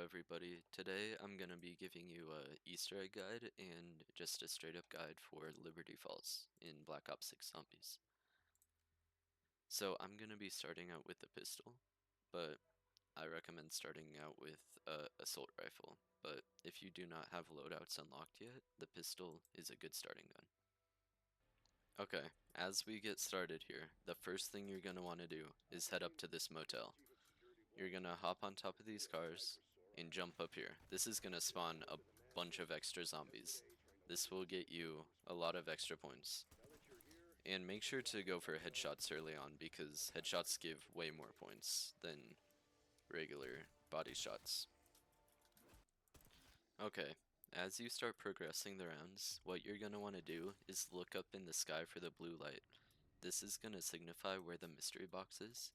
everybody? Today I'm going to be giving you a Easter egg guide and just a straight up guide for Liberty Falls in Black Ops 6 Zombies. So I'm going to be starting out with the pistol, but I recommend starting out with a assault rifle. But if you do not have loadouts unlocked yet, the pistol is a good starting gun. Okay, as we get started here, the first thing you're going to want to do is head up to this motel. You're gonna hop on top of these cars and jump up here. This is gonna spawn a bunch of extra zombies. This will get you a lot of extra points. And make sure to go for headshots early on because headshots give way more points than regular body shots. Okay, as you start progressing the rounds, what you're gonna want to do is look up in the sky for the blue light. This is gonna signify where the mystery box is.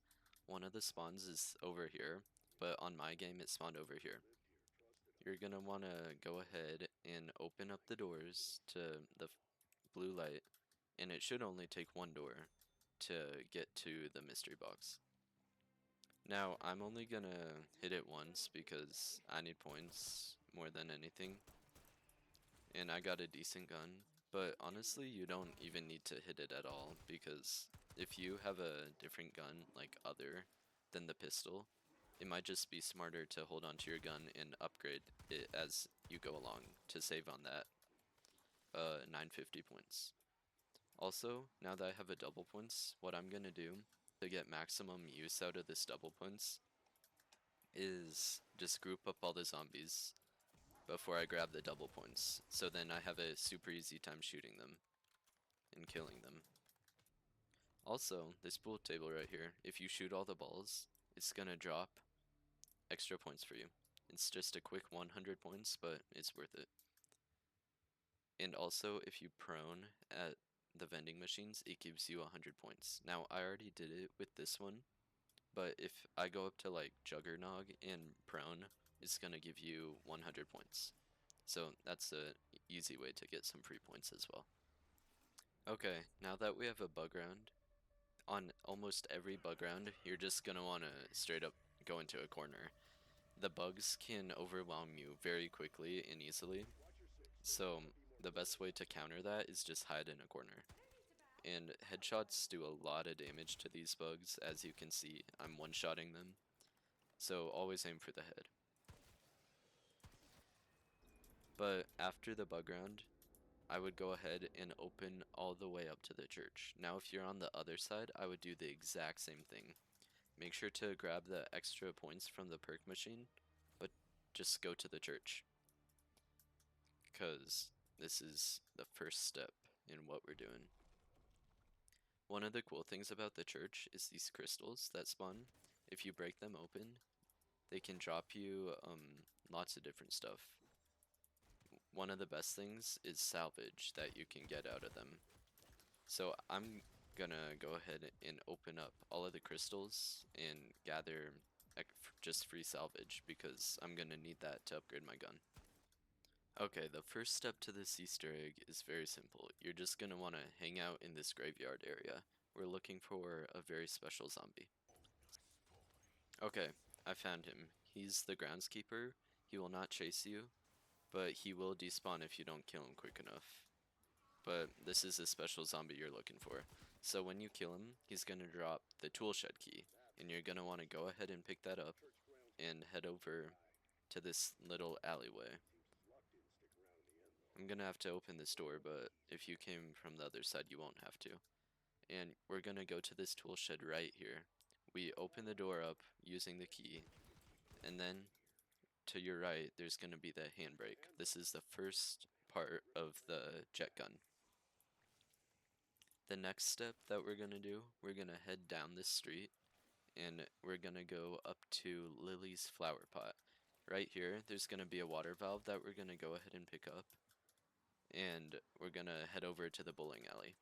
One of the spawns is over here, but on my game it spawned over here. You're gonna want to go ahead and open up the doors to the blue light, and it should only take one door to get to the mystery box. Now, I'm only gonna hit it once because I need points more than anything, and I got a decent gun, but honestly, you don't even need to hit it at all because if you have a different gun, like other than the pistol, it might just be smarter to hold onto your gun and upgrade it as you go along to save on that 950 points. Also, now that I have a double points, what I'm gonna do to get maximum use out of this double points is just group up all the zombies before I grab the double points, so then I have a super easy time shooting them and killing them. Also, this pool table right here, if you shoot all the balls, it's gonna drop extra points for you. It's just a quick 100 points, but it's worth it. And also, if you prone at the vending machines, it gives you 100 points. Now, I already did it with this one, but if I go up to like Juggernog and prone, it's gonna give you 100 points. So that's a easy way to get some free points as well. Okay, now that we have a bug round, on almost every bug round, you're just gonna wanna straight up go into a corner. The bugs can overwhelm you very quickly and easily, so the best way to counter that is just hide in a corner. And headshots do a lot of damage to these bugs, as you can see, I'm one-shotting them. So always aim for the head. But after the bug round, I would go ahead and open all the way up to the church. Now if you're on the other side, I would do the exact same thing. Make sure to grab the extra points from the perk machine, but just go to the church. Because this is the first step in what we're doing. One of the cool things about the church is these crystals that spawn. If you break them open, they can drop you lots of different stuff. One of the best things is salvage that you can get out of them. So I'm gonna go ahead and open up all of the crystals and gather just free salvage because I'm gonna need that to upgrade my gun. Okay, the first step to this Easter egg is very simple. You're just gonna want to hang out in this graveyard area. We're looking for a very special zombie. Okay, I found him. He's the groundskeeper. He will not chase you, but he will despawn if you don't kill him quick enough. But this is a special zombie you're looking for. So when you kill him, he's gonna drop the toolshed key, and you're gonna want to go ahead and pick that up and head over to this little alleyway. I'm gonna have to open this door, but if you came from the other side, you won't have to. And we're gonna go to this tool shed right here. We open the door up using the key, and then to your right, there's gonna be the handbrake. This is the first part of the jet gun. The next step that we're gonna do, we're gonna head down this street, and we're gonna go up to Lily's flower pot. Right here, there's gonna be a water valve that we're gonna go ahead and pick up. And we're gonna head over to the bowling alley.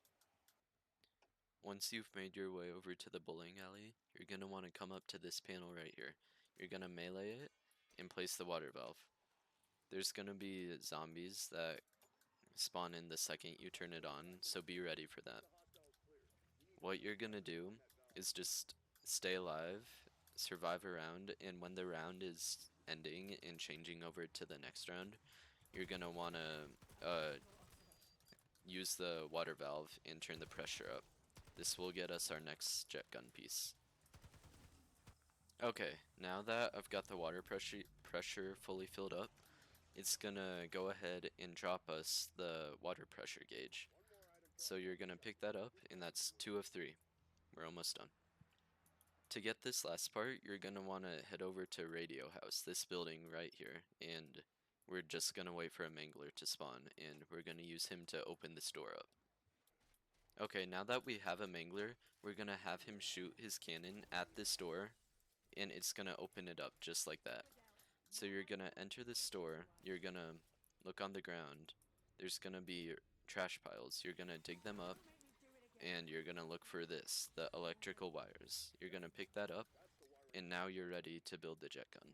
Once you've made your way over to the bowling alley, you're gonna want to come up to this panel right here. You're gonna melee it and place the water valve. There's gonna be zombies that spawn in the second you turn it on, so be ready for that. What you're gonna do is just stay alive, survive a round, and when the round is ending and changing over to the next round, you're gonna wanna use the water valve and turn the pressure up. This will get us our next jet gun piece. Okay, now that I've got the water pressure fully filled up, it's gonna go ahead and drop us the water pressure gauge. So you're gonna pick that up, and that's 2 of 3. We're almost done. To get this last part, you're gonna wanna head over to Radio House, this building right here, and we're just gonna wait for a Mangler to spawn, and we're gonna use him to open this door up. Okay, now that we have a Mangler, we're gonna have him shoot his cannon at this door, and it's gonna open it up just like that. So you're gonna enter this store, you're gonna look on the ground, there's gonna be trash piles, you're gonna dig them up, and you're gonna look for this, the electrical wires. You're gonna pick that up, and now you're ready to build the jet gun.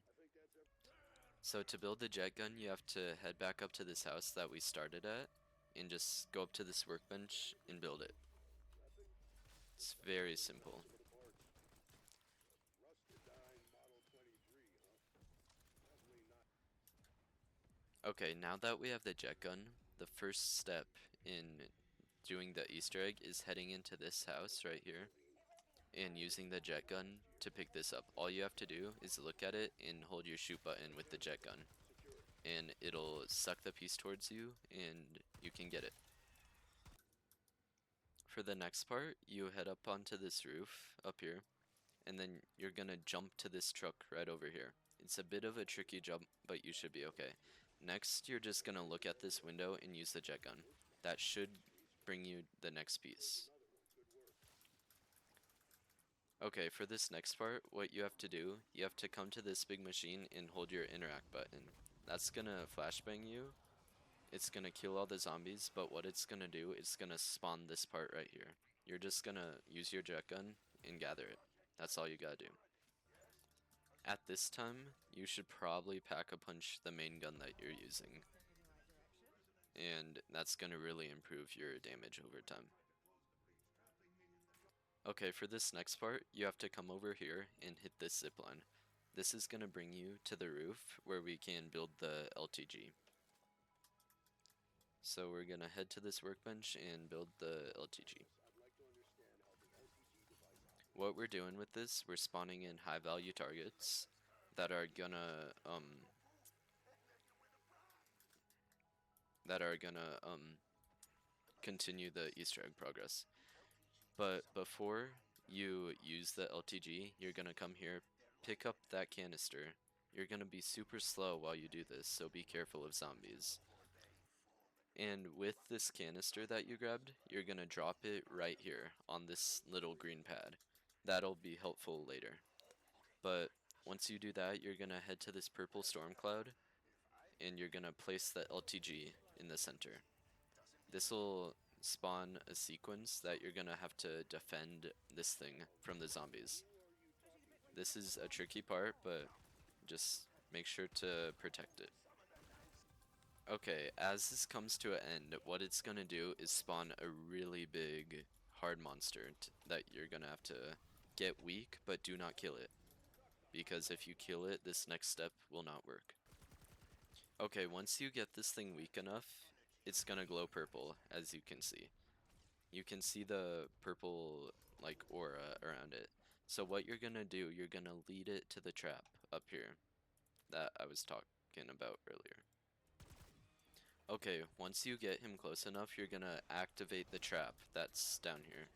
So to build the jet gun, you have to head back up to this house that we started at, and just go up to this workbench and build it. It's very simple. Okay, now that we have the jet gun, the first step in doing the Easter egg is heading into this house right here and using the jet gun to pick this up. All you have to do is look at it and hold your shoot button with the jet gun, and it'll suck the piece towards you and you can get it. For the next part, you head up onto this roof up here, and then you're gonna jump to this truck right over here. It's a bit of a tricky jump, but you should be okay. Next, you're just gonna look at this window and use the jet gun. That should bring you the next piece. Okay, for this next part, what you have to do, you have to come to this big machine and hold your interact button. That's gonna flashbang you. It's gonna kill all the zombies, but what it's gonna do, it's gonna spawn this part right here. You're just gonna use your jet gun and gather it. That's all you gotta do. At this time, you should probably pack a punch the main gun that you're using. And that's gonna really improve your damage over time. Okay, for this next part, you have to come over here and hit this zipline. This is gonna bring you to the roof where we can build the LTG. So we're gonna head to this workbench and build the LTG. What we're doing with this, we're spawning in high value targets that are gonna continue the Easter egg progress. But before you use the LTG, you're gonna come here, pick up that canister. You're gonna be super slow while you do this, so be careful of zombies. And with this canister that you grabbed, you're gonna drop it right here on this little green pad. That'll be helpful later. But once you do that, you're gonna head to this purple storm cloud, and you're gonna place the LTG in the center. This will spawn a sequence that you're gonna have to defend this thing from the zombies. This is a tricky part, but just make sure to protect it. Okay, as this comes to an end, what it's gonna do is spawn a really big hard monster that you're gonna have to get weak, but do not kill it. Because if you kill it, this next step will not work. Okay, once you get this thing weak enough, it's gonna glow purple, as you can see. You can see the purple, like, aura around it. So what you're gonna do, you're gonna lead it to the trap up here that I was talking about earlier. Okay, once you get him close enough, you're gonna activate the trap that's down here.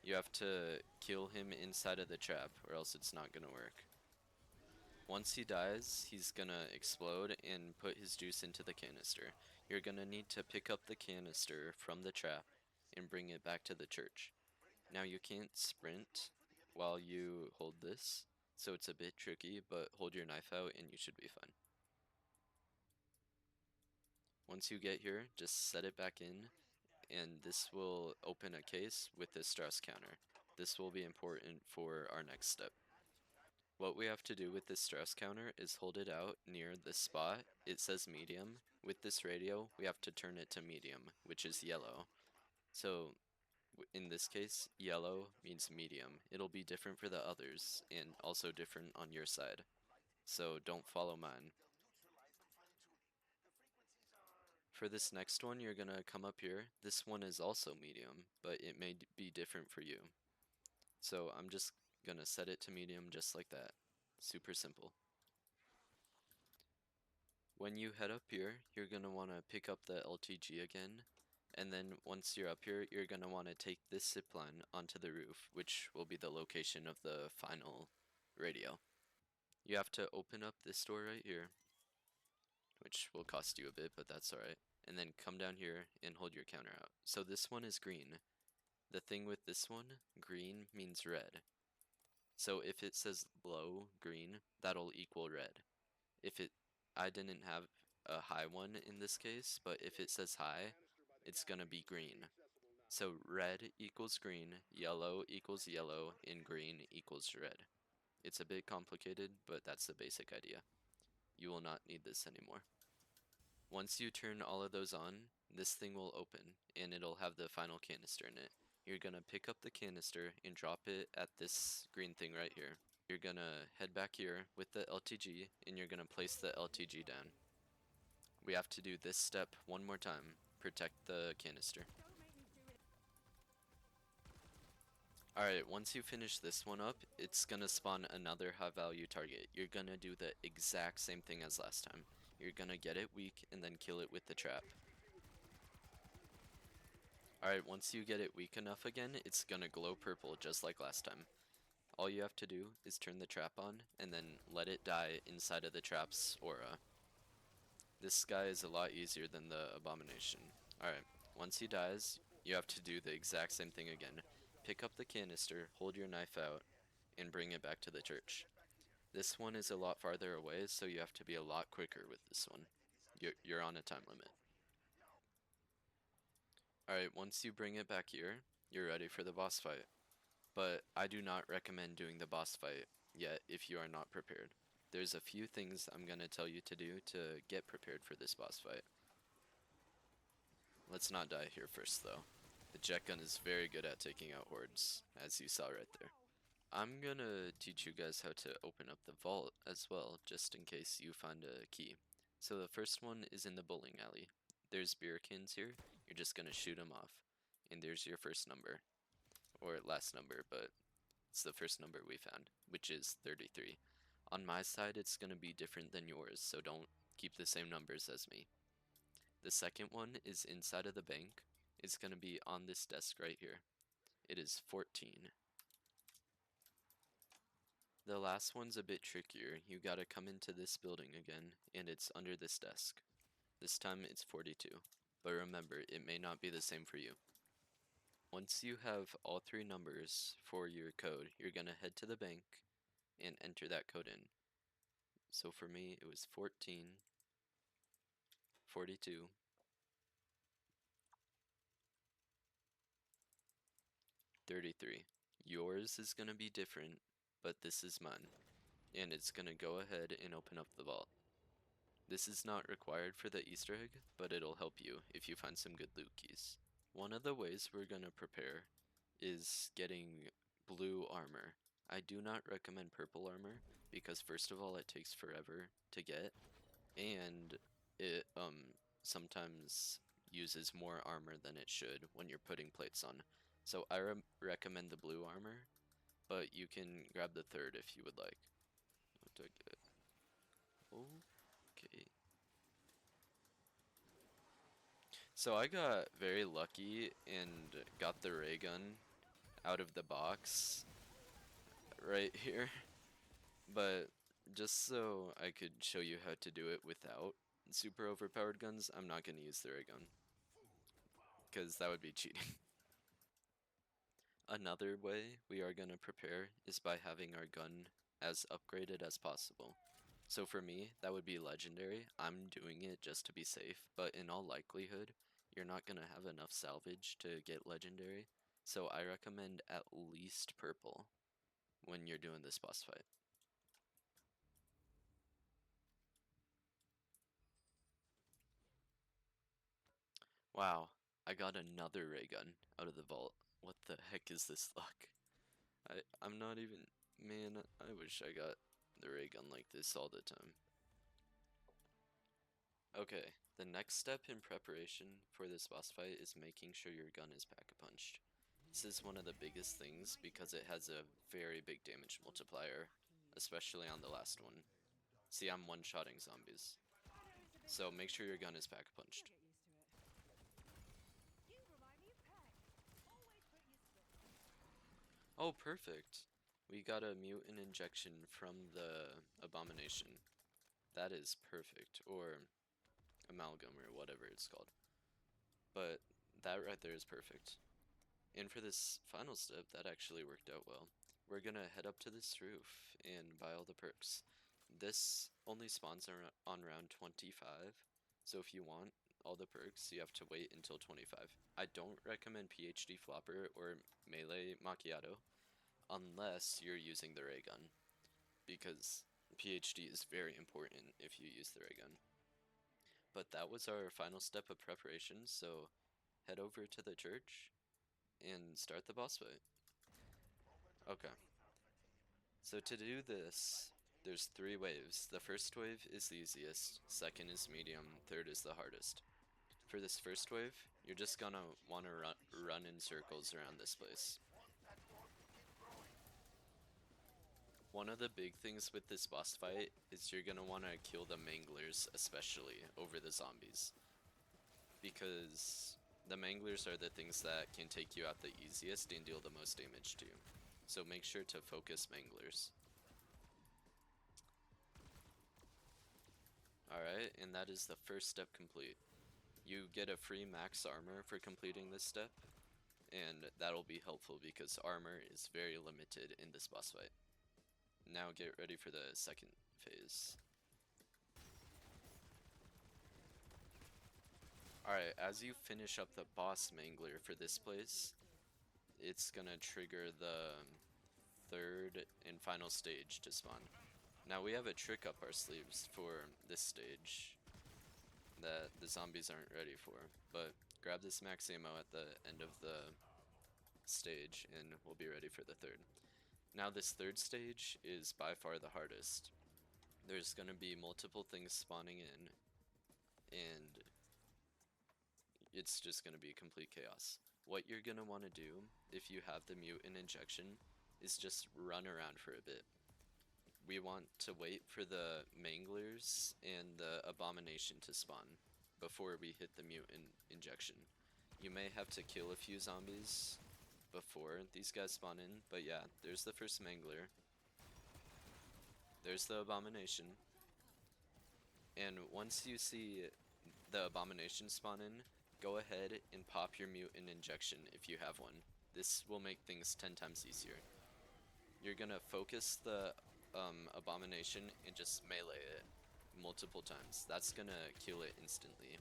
You have to kill him inside of the trap, or else it's not gonna work. Once he dies, he's gonna explode and put his juice into the canister. You're gonna need to pick up the canister from the trap and bring it back to the church. Now you can't sprint while you hold this, so it's a bit tricky, but hold your knife out and you should be fine. Once you get here, just set it back in, and this will open a case with the stress counter. This will be important for our next step. What we have to do with this stress counter is hold it out near the spot. It says medium. With this radio, we have to turn it to medium, which is yellow. So in this case, yellow means medium. It'll be different for the others, and also different on your side. so don't follow mine. For this next one, you're gonna come up here. This one is also medium, but it may be different for you. So I'm just gonna set it to medium just like that. Super simple. When you head up here, you're gonna wanna pick up the LTG again, and then once you're up here, you're gonna wanna take this zipline onto the roof, which will be the location of the final radio. You have to open up this door right here, which will cost you a bit, but that's alright. And then come down here and hold your counter out. So this one is green. The thing with this one, green means red. So if it says low green, that'll equal red. If it, I didn't have a high one in this case, but if it says high, it's gonna be green. So red equals green, yellow equals yellow, and green equals red. It's a bit complicated, but that's the basic idea. You will not need this anymore. Once you turn all of those on, this thing will open, and it'll have the final canister in it. You're gonna pick up the canister and drop it at this green thing right here. You're gonna head back here with the LTG, and you're gonna place the LTG down. We have to do this step one more time. Protect the canister. Alright, once you finish this one up, it's gonna spawn another high value target. You're gonna do the exact same thing as last time. You're gonna get it weak and then kill it with the trap. Alright, once you get it weak enough again, it's gonna glow purple just like last time. All you have to do is turn the trap on and then let it die inside of the trap's aura. This guy is a lot easier than the abomination. Alright, once he dies, you have to do the exact same thing again. Pick up the canister, hold your knife out, and bring it back to the church. This one is a lot farther away, so you have to be a lot quicker with this one. You're on a time limit. Alright, once you bring it back here, you're ready for the boss fight. But I do not recommend doing the boss fight yet if you are not prepared. There's a few things I'm gonna tell you to do to get prepared for this boss fight. Let's not die here first though. The jet gun is very good at taking out hordes, as you saw right there. I'm gonna teach you guys how to open up the vault as well, just in case you find a key. So the first one is in the bowling alley. There's beer cans here, you're just gonna shoot them off. And there's your first number. Or last number, but it's the first number we found, which is 33. On my side, it's gonna be different than yours, so don't keep the same numbers as me. The second one is inside of the bank. It's gonna be on this desk right here. It is 14. The last one's a bit trickier. You gotta come into this building again, and it's under this desk. This time it's 42, but remember, it may not be the same for you. Once you have all three numbers for your code, you're gonna head to the bank and enter that code in. So for me, it was 14, 42, 33. Yours is gonna be different, but this is mine. And it's gonna go ahead and open up the vault. This is not required for the Easter egg, but it'll help you if you find some good loot keys. One of the ways we're gonna prepare is getting blue armor. I do not recommend purple armor because first of all it takes forever to get, and it sometimes uses more armor than it should when you're putting plates on. So I recommend the blue armor, but you can grab the third if you would like. What do I get? Okay. So I got very lucky and got the ray gun out of the box right here. But just so I could show you how to do it without super overpowered guns, I'm not going to use the ray gun, because that would be cheating. Another way we are going to prepare is by having our gun as upgraded as possible. So for me, that would be legendary. I'm doing it just to be safe, but in all likelihood, you're not going to have enough salvage to get legendary. So I recommend at least purple when you're doing this boss fight. Wow, I got another ray gun out of the vault. What the heck is this luck? I'm not even, man, I wish I got the ray gun like this all the time. Okay, the next step in preparation for this boss fight is making sure your gun is pack-a-punched. This is one of the biggest things because it has a very big damage multiplier, especially on the last one. See, I'm one-shotting zombies. So make sure your gun is pack-a-punched. Oh, perfect! We got a mutant injection from the abomination. That is perfect, or amalgam, or whatever it's called. But that right there is perfect. And for this final step, that actually worked out well. We're gonna head up to this roof and buy all the perks. This only spawns on round 25, so if you want all the perks, you have to wait until 25. I don't recommend PhD Flopper or Melee Macchiato unless you're using the ray gun, because PhD is very important if you use the ray gun. But that was our final step of preparation, so head over to the church and start the boss fight. Okay. So to do this, there's 3 waves. The first wave is the easiest, second is medium, third is the hardest. For this first wave, you're just gonna want to run in circles around this place. One of the big things with this boss fight is you're gonna want to kill the manglers, especially over the zombies. Because the manglers are the things that can take you out the easiest and deal the most damage to you. So make sure to focus manglers. Alright, and that is the first step complete. You get a free max armor for completing this step, and that'll be helpful because armor is very limited in this boss fight. Now get ready for the second phase. Alright, as you finish up the boss mangler for this place, it's gonna trigger the third and final stage to spawn. Now we have a trick up our sleeves for this stage that the zombies aren't ready for, but grab this max ammo at the end of the stage and we'll be ready for the third. Now this third stage is by far the hardest. There's gonna be multiple things spawning in, and it's just gonna be complete chaos. What you're gonna want to do, if you have the mutant injection, is just run around for a bit. We want to wait for the manglers and the abomination to spawn before we hit the mutant injection. You may have to kill a few zombies before these guys spawn in, but yeah, there's the first mangler. There's the abomination. And once you see the abomination spawn in, go ahead and pop your mutant injection if you have one. This will make things 10 times easier. You're gonna focus the abomination and just melee it multiple times. That's gonna kill it instantly.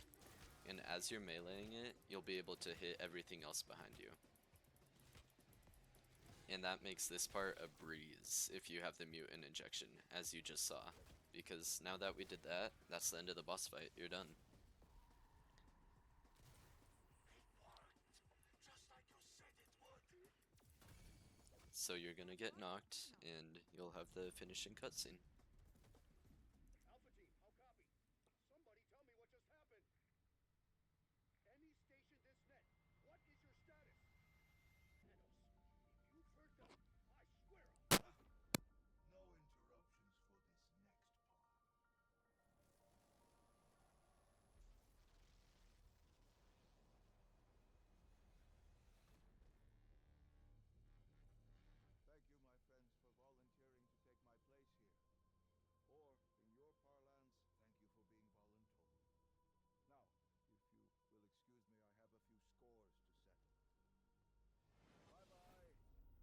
And as you're meleeing it, you'll be able to hit everything else behind you. And that makes this part a breeze if you have the mutant injection, as you just saw. Because now that we did that, that's the end of the boss fight. You're done. So you're gonna get knocked, and you'll have the finishing cutscene. Alpha team, how copy? Somebody tell me what just happened. Any station this net, what is your status? Thanos, if you've heard that, I swear I'll... No interruptions for this next part. Thank you, my friends, for volunteering to take my place here. Or, in your parlance, thank you for being voluntold. Now, if you will excuse me, I have a few scores to settle. Bye-bye, Dark Ether.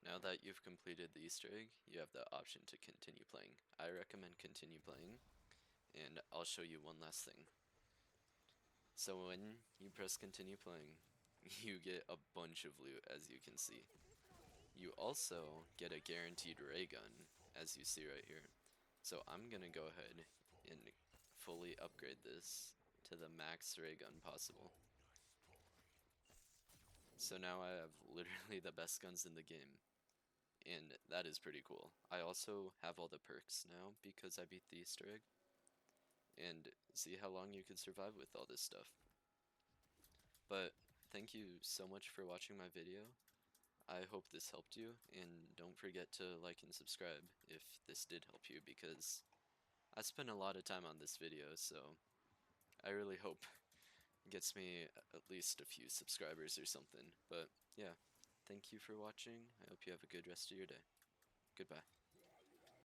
Now that you've completed the Easter egg, you have the option to continue playing. I recommend continue playing, and I'll show you one last thing. So when you press continue playing, you get a bunch of loot, as you can see. You also get a guaranteed ray gun, as you see right here. So I'm gonna go ahead and fully upgrade this to the max ray gun possible. So now I have literally the best guns in the game, and that is pretty cool. I also have all the perks now because I beat the Easter egg, and see how long you can survive with all this stuff. But thank you so much for watching my video. I hope this helped you, and don't forget to like and subscribe if this did help you, because I spent a lot of time on this video, so I really hope it gets me at least a few subscribers or something. But yeah, thank you for watching. I hope you have a good rest of your day. Goodbye.